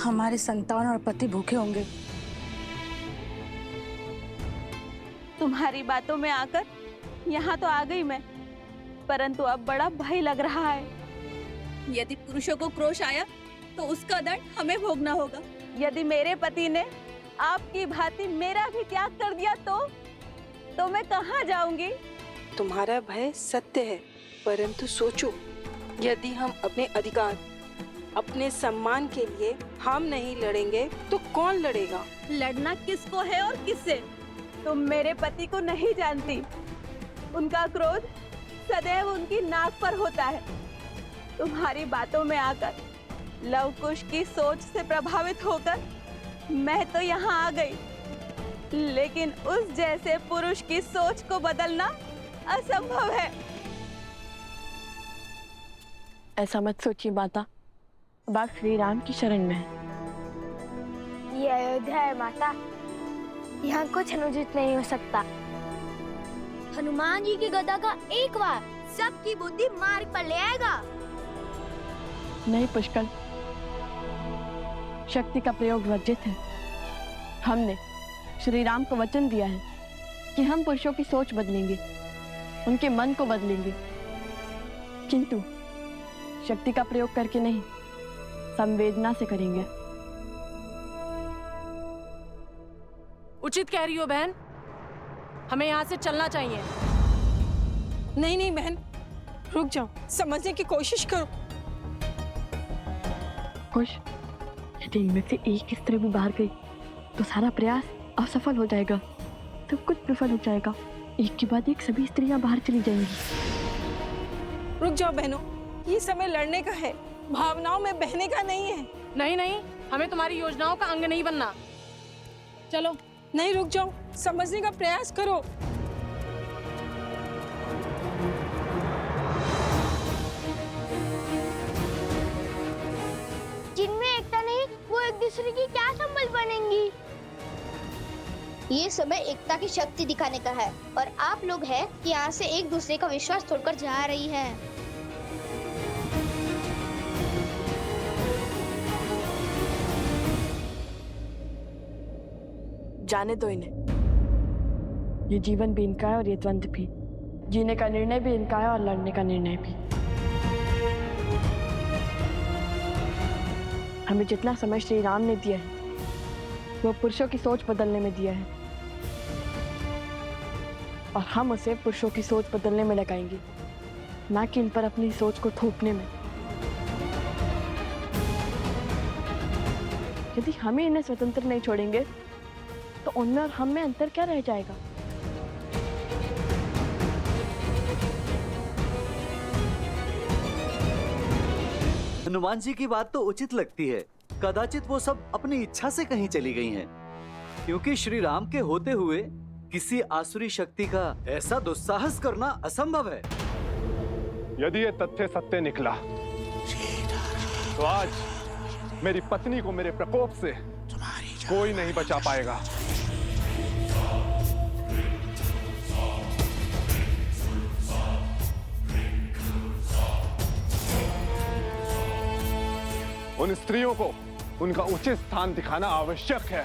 हमारे संतान और पति भूखे होंगे। तुम्हारी बातों में आकर यहाँ तो आ गई मैं, परंतु अब बड़ा भय लग रहा है। यदि पुरुषों को क्रोध आया तो उसका दंड हमें भोगना होगा। यदि मेरे पति ने आपकी भांति मेरा भी त्याग कर दिया तो मैं कहाँ जाऊंगी? तुम्हारा भय सत्य है, परंतु सोचो, यदि हम अपने अधिकार, अपने सम्मान के लिए हम नहीं लड़ेंगे तो कौन लड़ेगा? लड़ना किसको है और किससे? तुम मेरे पति को नहीं जानती। उनका क्रोध सदैव उनकी नाक पर होता है। तुम्हारी बातों में आकर लव कुश की सोच से प्रभावित होकर मैं तो यहाँ आ गई, लेकिन उस जैसे पुरुष की सोच को बदलना असंभव है। ऐसा मत सोचिए माता, अब आप श्री राम की शरण में हैं। ये अयोध्या है माता, यहाँ कुछ अनुचित नहीं हो सकता। हनुमान जी की गदा का एक वार सबकी बुद्धि मार्ग पर ले आएगा। नहीं पुष्कर, शक्ति का प्रयोग वर्जित है। हमने श्री राम को वचन दिया है कि हम पुरुषों की सोच बदलेंगे, उनके मन को बदलेंगे, किंतु शक्ति का प्रयोग करके नहीं, संवेदना से करेंगे। उचित कह रही हो बहन, हमें यहाँ से चलना चाहिए। नहीं नहीं बहन, रुक जाओ, समझने की कोशिश करो। खुश, यदि इनमें से एक स्त्री भी बाहर गई तो सारा प्रयास असफल हो जाएगा, सब कुछ विफल हो जाएगा। एक के बाद एक सभी स्त्रियां बाहर चली जाएंगी। रुक जाओ बहनों, ये समय लड़ने का है, भावनाओं में बहने का नहीं है। नहीं नहीं, हमें तुम्हारी योजनाओं का अंग नहीं बनना। चलो। नहीं, रुक जाओ, समझने का प्रयास करो। जिनमें एकता नहीं, वो एक दूसरे की क्या संबल बनेंगी? ये समय एकता की शक्ति दिखाने का है, और आप लोग हैं कि यहाँ से एक दूसरे का विश्वास तोड़कर जा रही हैं। जाने दो इन्हें। ये जीवन भी इनका है और ये द्वंद्व भी। जीने का निर्णय भी इनका है और लड़ने का निर्णय भी। हमें जितना समय श्री राम ने दिया है वो पुरुषों की सोच बदलने में दिया है, और हम उसे पुरुषों की सोच बदलने में लगाएंगे, ना कि इन पर अपनी सोच को थोपने में। यदि हमें इन्हें स्वतंत्र नहीं छोड़ेंगे तो उनमें और हम में अंतर क्या रह जाएगा? हनुमान जी की बात तो उचित लगती है। कदाचित वो सब अपनी इच्छा से कहीं चली गई हैं, क्योंकि श्री राम के होते हुए किसी आसुरी शक्ति का ऐसा दुस्साहस करना असंभव है। यदि ये तथ्य सत्य निकला तो आज मेरी पत्नी को मेरे प्रकोप से कोई नहीं बचा पाएगा। उन स्त्रियों को उनका उचित स्थान दिखाना आवश्यक है।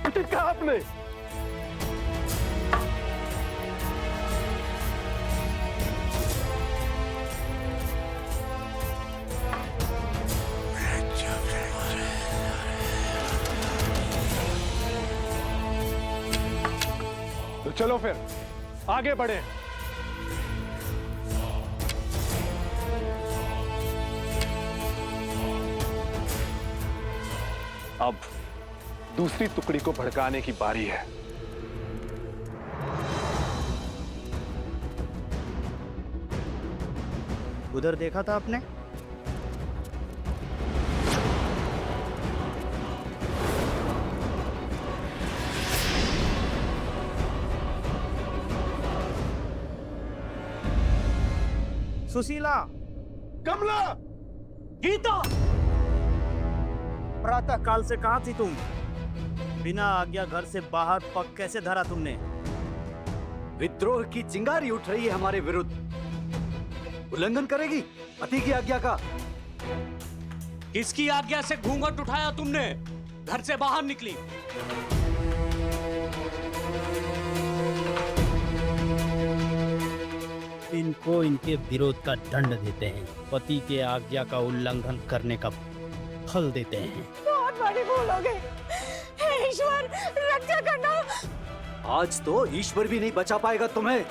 उचित कहा आपने। तो चलो फिर आगे बढ़े। अब दूसरी टुकड़ी को भड़काने की बारी है। उधर देखा था आपने? सुशीला, कमला, गीता, प्रातः काल से कहाँ थी तुम? बिना आज्ञा घर से बाहर पग कैसे धरा तुमने? विद्रोह की चिंगारी उठ रही है हमारे विरुद्ध। उल्लंघन करेगी पति की आज्ञा का। किसकी आज्ञा से घूंघट उठाया तुमने? घर से बाहर निकली। इनको इनके विरोध का दंड देते हैं, पति के आज्ञा का उल्लंघन करने का फल देते हैं। बहुत बड़ी भूल हो गई। हे ईश्वर, रक्षा करना। आज तो ईश्वर भी नहीं बचा पाएगा तुम्हें।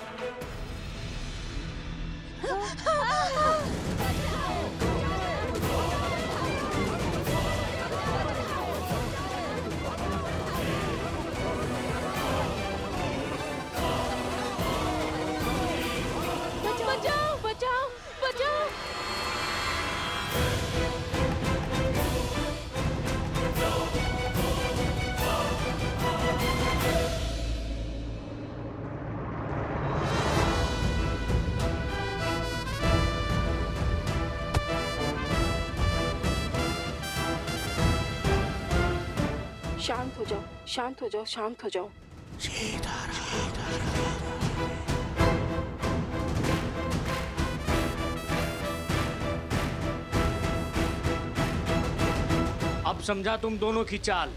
बचाओ, बचाओ, बचाओ। शांत हो जाओ, शांत हो जाओ, शांत हो जाओ। अब समझा तुम दोनों की चाल।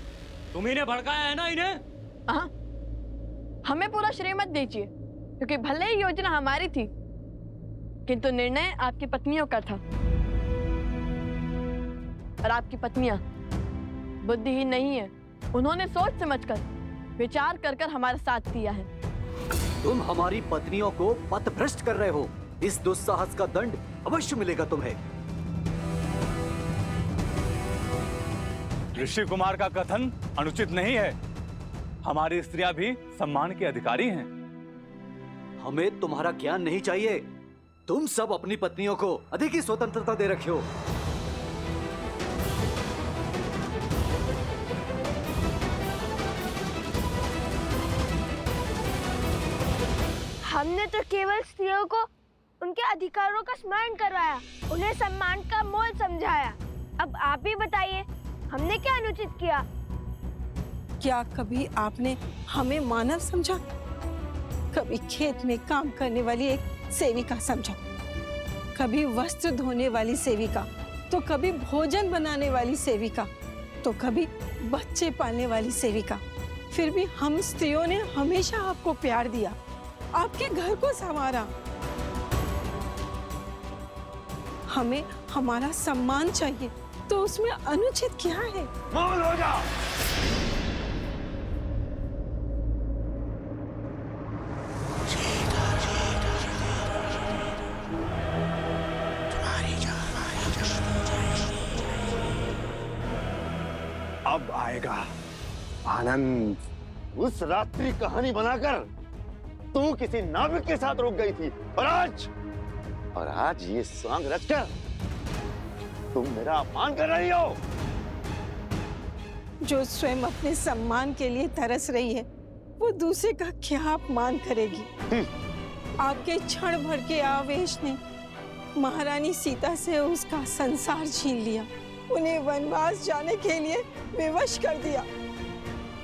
तुम इन्हें भड़काया है ना इन्हें? हाँ, हमें पूरा श्रेय मत दीजिए, क्योंकि भले ही योजना हमारी थी, किंतु निर्णय आपकी पत्नियों का था। और आपकी पत्नियां बुद्धिहीन नहीं है, उन्होंने सोच समझकर विचार कर कर हमारा साथ दिया है। तुम हमारी पत्नियों को पथभ्रष्ट कर रहे हो। इस दुस्साहस का दंड अवश्य मिलेगा तुम्हें। ऋषि कुमार का कथन अनुचित नहीं है। हमारी स्त्रियां भी सम्मान के अधिकारी हैं। हमें तुम्हारा ज्ञान नहीं चाहिए। तुम सब अपनी पत्नियों को अधिक ही स्वतंत्रता दे रखे हो। हमने तो केवल स्त्रियों को उनके अधिकारों का स्मरण करवाया, उन्हें सम्मान का मोल समझाया। अब आप ही बताइए, हमने क्या अनुचित किया? क्या कभी आपने हमें मानव समझा? कभी खेत में काम करने वाली एक सेविका समझा, कभी वस्त्र धोने वाली सेविका, तो कभी भोजन बनाने वाली सेविका, तो कभी बच्चे पालने वाली सेविका। फिर भी हम स्त्रियों ने हमेशा आपको प्यार दिया, आपके घर को संवारा। हमें हमारा सम्मान चाहिए, तो उसमें अनुचित क्या है? मौन हो जा। अब आएगा आनंद। उस रात्रि कहानी बनाकर तू किसी नाविक के साथ रुक गई थी, और आज ये सॉन्ग रचकर तुम मेरा अपमान कर रही हो। जो स्वयं अपने सम्मान के लिए तरस रही है, वो दूसरे का क्या अपमान करेगी? आपके क्षण भर के आवेश ने महारानी सीता से उसका संसार छीन लिया, उन्हें वनवास जाने के लिए विवश कर दिया।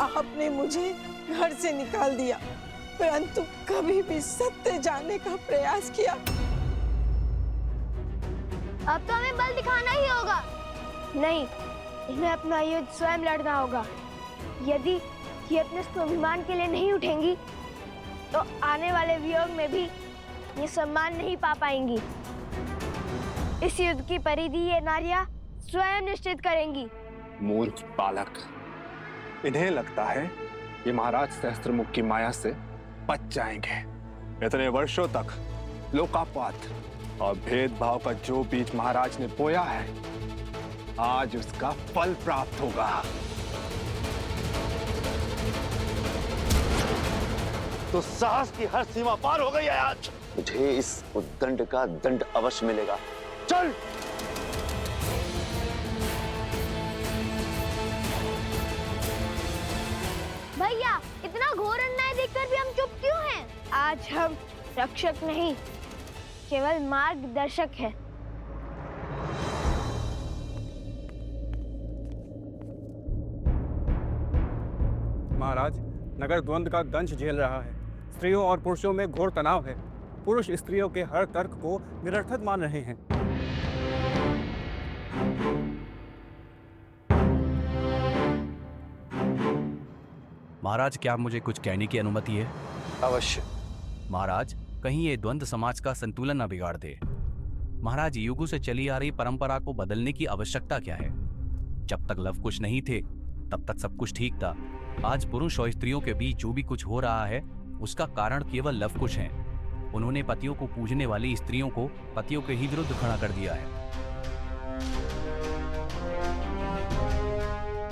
आपने मुझे घर से निकाल दिया, परंतु कभी भी सत्य जानने का प्रयास किया? अब तो हमें बल दिखाना ही होगा। नहीं, इन्हें अपना युद्ध स्वयं लड़ना होगा। यदि ये अपने स्वाभिमान के लिए नहीं उठेंगी, तो आने वाले वियोग में भी ये सम्मान नहीं पा पाएंगी। इस युद्ध की परिधि ये नारियां स्वयं निश्चित करेंगी। मूर्ख बालक, इन्हें लगता है ये महाराज सहस्त्रमुख की माया से बच जाएंगे। इतने वर्षों तक लोकापात और भेदभाव का जो बीज महाराज ने बोया है, आज उसका फल प्राप्त होगा। तो साहस की हर सीमा पार हो गई है आज। मुझे इस उद्दंड का दंड अवश्य मिलेगा। चल। भैया, इतना घोर अन्याय देखकर भी हम चुप क्यों हैं? आज हम रक्षक नहीं, केवल मार्गदर्शक हैं। महाराज, नगर द्वंद्व का दंश झेल रहा है। स्त्रियों और पुरुषों में घोर तनाव है। पुरुष स्त्रियों के हर तर्क को निरर्थक मान रहे हैं। महाराज, क्या मुझे कुछ कहने की अनुमति है? अवश्य। महाराज, कहीं ये द्वंद्व समाज का संतुलन न बिगाड़ दे। महाराज, युगों से चली आ रही परंपरा को बदलने की आवश्यकता क्या है? जब तक लव कुश नहीं थे तब तक सब कुछ ठीक था। आज पुरुष और स्त्रियों के बीच जो भी कुछ हो रहा है उसका कारण केवल लव कुश है। उन्होंने पतियों को पूजने वाली स्त्रियों को पतियों के ही विरुद्ध खड़ा कर दिया है।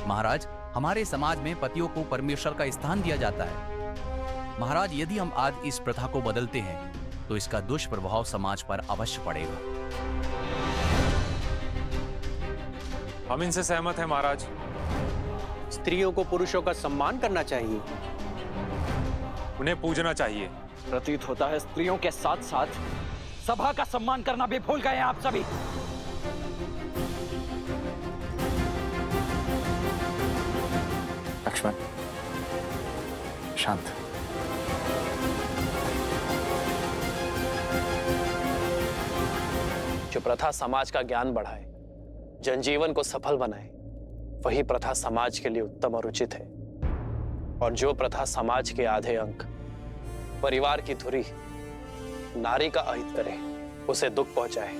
महाराज, हमारे समाज में पतियों को परमेश्वर का स्थान दिया जाता है। महाराज, यदि हम आज इस प्रथा को बदलते हैं तो इसका दुष्प्रभाव समाज पर अवश्य पड़ेगा। हम इनसे सहमत हैं महाराज। स्त्रियों को पुरुषों का सम्मान करना चाहिए, उन्हें पूजना चाहिए। प्रतीत होता है स्त्रियों के साथ साथ सभा का सम्मान करना भी भूल गए हैं आप सभी। लक्ष्मण, शांत। जो प्रथा समाज का ज्ञान बढ़ाए, जनजीवन को सफल बनाए, वही प्रथा समाज के लिए उत्तम और उचित है। और जो प्रथा समाज के आधे अंक, परिवार की धुरी, नारी का अहित करे, उसे दुख पहुंचाए,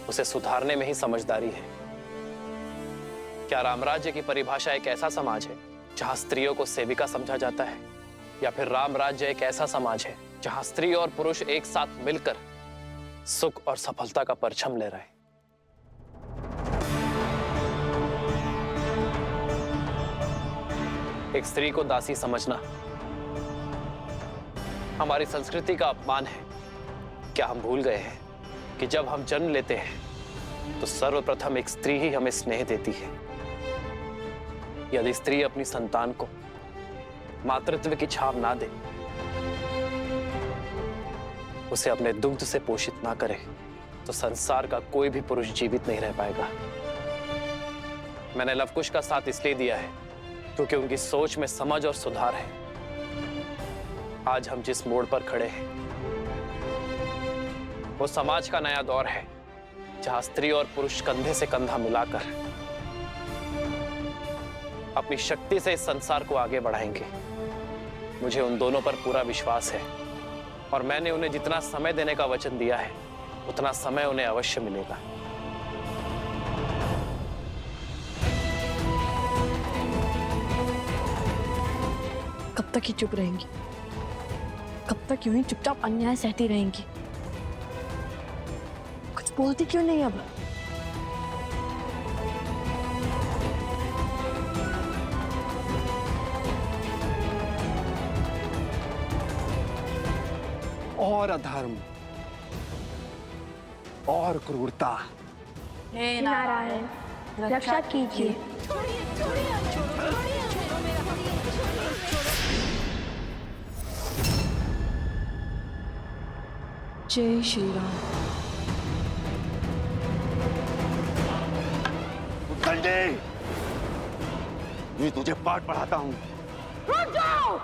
उसे सुधारने में ही समझदारी है। क्या रामराज्य की परिभाषा एक ऐसा समाज है जहां स्त्रियों को सेविका समझा जाता है, या फिर राम राज्य एक ऐसा समाज है जहां स्त्री और पुरुष एक साथ मिलकर सुख और सफलता का परचम ले रहे हैं? एक स्त्री को दासी समझना हमारी संस्कृति का अपमान है। क्या हम भूल गए हैं कि जब हम जन्म लेते हैं तो सर्वप्रथम एक स्त्री ही हमें स्नेह देती है। यदि स्त्री अपनी संतान को मातृत्व की छाप ना दे, उसे अपने दुग्ध से पोषित ना करे, तो संसार का कोई भी पुरुष जीवित नहीं रह पाएगा। मैंने लवकुश का साथ इसलिए दिया है क्योंकि उनकी सोच में समझ और सुधार है। आज हम जिस मोड़ पर खड़े हैं वो समाज का नया दौर है, जहां स्त्री और पुरुष कंधे से कंधा मिलाकर अपनी शक्ति से इस संसार को आगे बढ़ाएंगे। मुझे उन दोनों पर पूरा विश्वास है और मैंने उन्हें जितना समय देने का वचन दिया है उतना समय उन्हें अवश्य मिलेगा। कब तक ही चुप रहेंगी? कब तक यूं ही चुपचाप अन्याय सहती रहेंगी? कुछ बोलती क्यों नहीं अब? और अधर्म और क्रूरता। हे नारायण, रक्षा कीजिए। जय श्री राम। संजय, मैं तुझे पाठ पढ़ाता हूँ। रुक जाओ!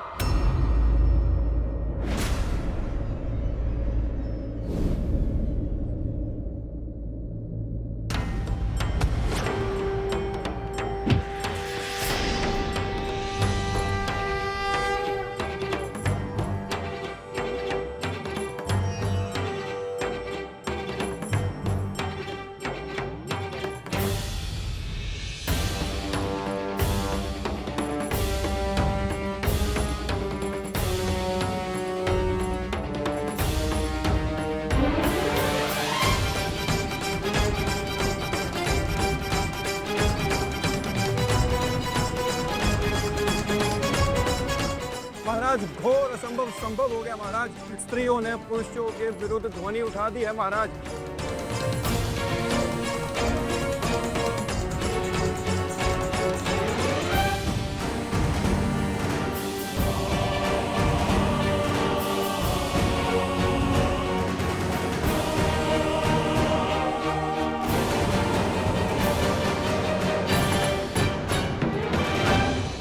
महाराज, घोर असंभव संभव हो गया महाराज। स्त्रियों ने पुरुषों के विरुद्ध ध्वनि उठा दी है महाराज।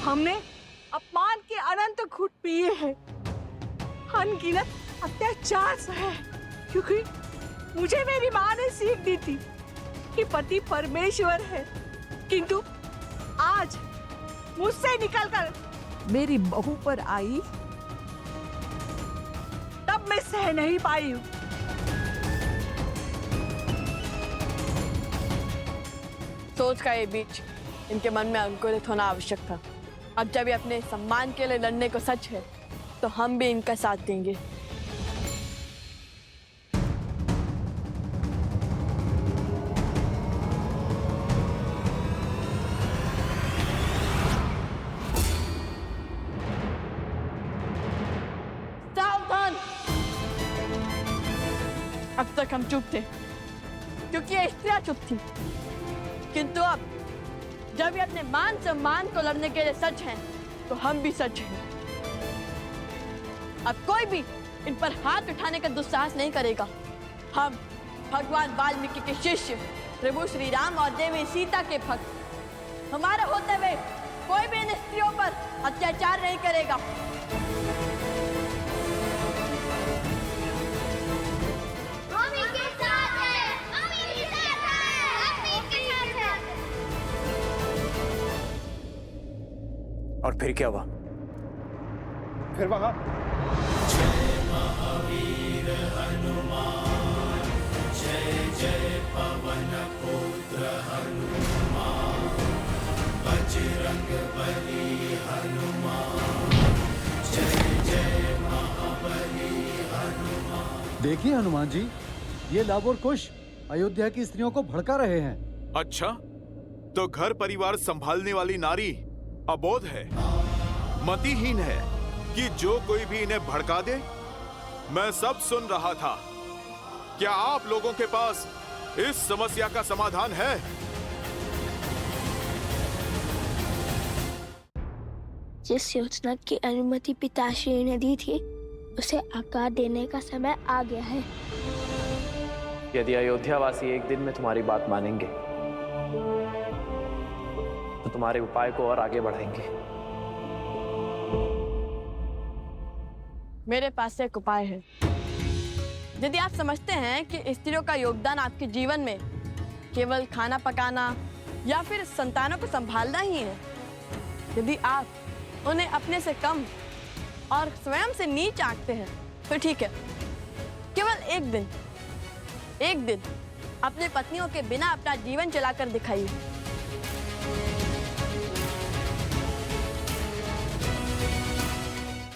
हमने अपमान के अनंत घुट पिए हैं, अनगिनत अत्याचार सहे, क्योंकि मुझे मेरी माँ ने सीख दी थी कि पति परमेश्वर है। किंतु आज मुझसे निकलकर मेरी बहू पर आई, तब मैं सह नहीं पाई हूँ। सोच का ये बीच इनके मन में अंकुरित होना आवश्यक था। अब जब ये अपने सम्मान के लिए लड़ने को सच है, तो हम भी इनका साथ देंगे। सावधान! अब तक हम चुप थे क्योंकि ये स्त्रियां चुप थी, किंतु अब जब ये अपने मान सम्मान को लड़ने के लिए सच हैं, तो हम भी सच हैं। अब कोई भी इन पर हाथ उठाने का दुस्साहस नहीं करेगा। हम भगवान वाल्मीकि के शिष्य प्रभु श्री राम और देवी सीता के भक्त, हमारे होते हुए कोई भी इन स्त्रियों पर अत्याचार नहीं करेगा। हम इनके साथ हैं, हम इनके साथ हैं, हम इनके साथ हैं। और फिर क्या हुआ? फिर वहां जय पवन पुत्र हनुमान, बजरंग बली हनुमान, जय जय महाबली हनुमान। देखिए हनुमान जी, ये लाभ और कुश अयोध्या की स्त्रियों को भड़का रहे हैं। अच्छा, तो घर परिवार संभालने वाली नारी अबोध है, मतिहीन है कि जो कोई भी इन्हें भड़का दे। मैं सब सुन रहा था। क्या आप लोगों के पास इस समस्या का समाधान है? जिस योजना की अनुमति पिताश्री ने दी थी, उसे आकार देने का समय आ गया है। यदि अयोध्यावासी एक दिन में तुम्हारी बात मानेंगे, तो तुम्हारे उपाय को और आगे बढ़ाएंगे। मेरे पास एक उपाय है। यदि आप समझते हैं कि स्त्रियों का योगदान आपके जीवन में केवल खाना पकाना या फिर संतानों को संभालना ही है, यदि आप उन्हें अपने से कम और स्वयं से नीच आंकते हैं, तो ठीक है, केवल एक दिन अपनी पत्नियों के बिना अपना जीवन चलाकर दिखाइए।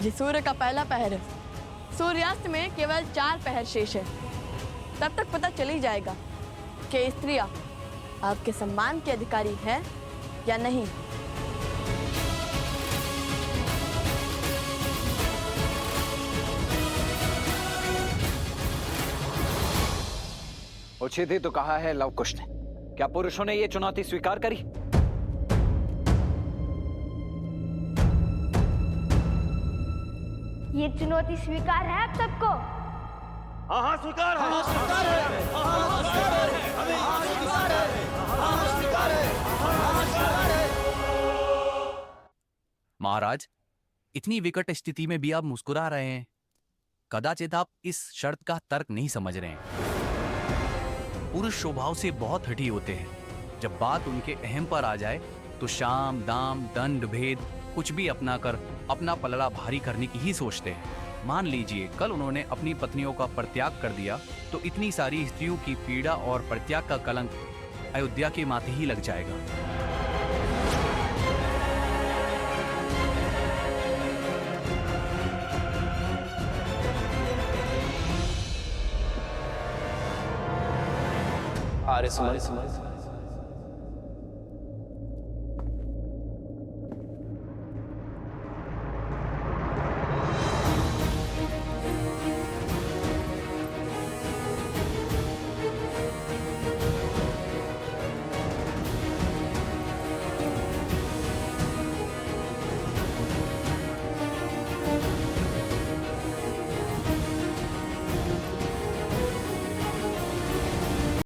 ये सूर्य का पहला पहर है। सूर्यास्त में केवल 4 पहर शेष है। तब तक पता चल ही जाएगा कि स्त्रियां आपके सम्मान के अधिकारी है या नहीं। उचित ही तो कहा है लव कुश ने। क्या पुरुषों ने ये चुनौती स्वीकार करी? ये चुनौती स्वीकार है आप सबको? हाँ हाँ स्वीकार है, हाँ स्वीकार है, हाँ स्वीकार है, हाँ स्वीकार है, हाँ स्वीकार है, हाँ स्वीकार है। महाराज, इतनी विकट स्थिति में भी आप मुस्कुरा रहे हैं। कदाचित आप इस शर्त का तर्क नहीं समझ रहे हैं। पुरुष स्वभाव से बहुत हठी होते हैं। जब बात उनके अहम पर आ जाए तो शाम दाम दंड भेद कुछ भी अपना कर अपना पलड़ा भारी करने की ही सोचते हैं। मान लीजिए कल उन्होंने अपनी पत्नियों का परित्याग कर दिया तो इतनी सारी स्त्रियों की पीड़ा और परित्याग का कलंक अयोध्या के माथे ही लग जाएगा। आर्य समाज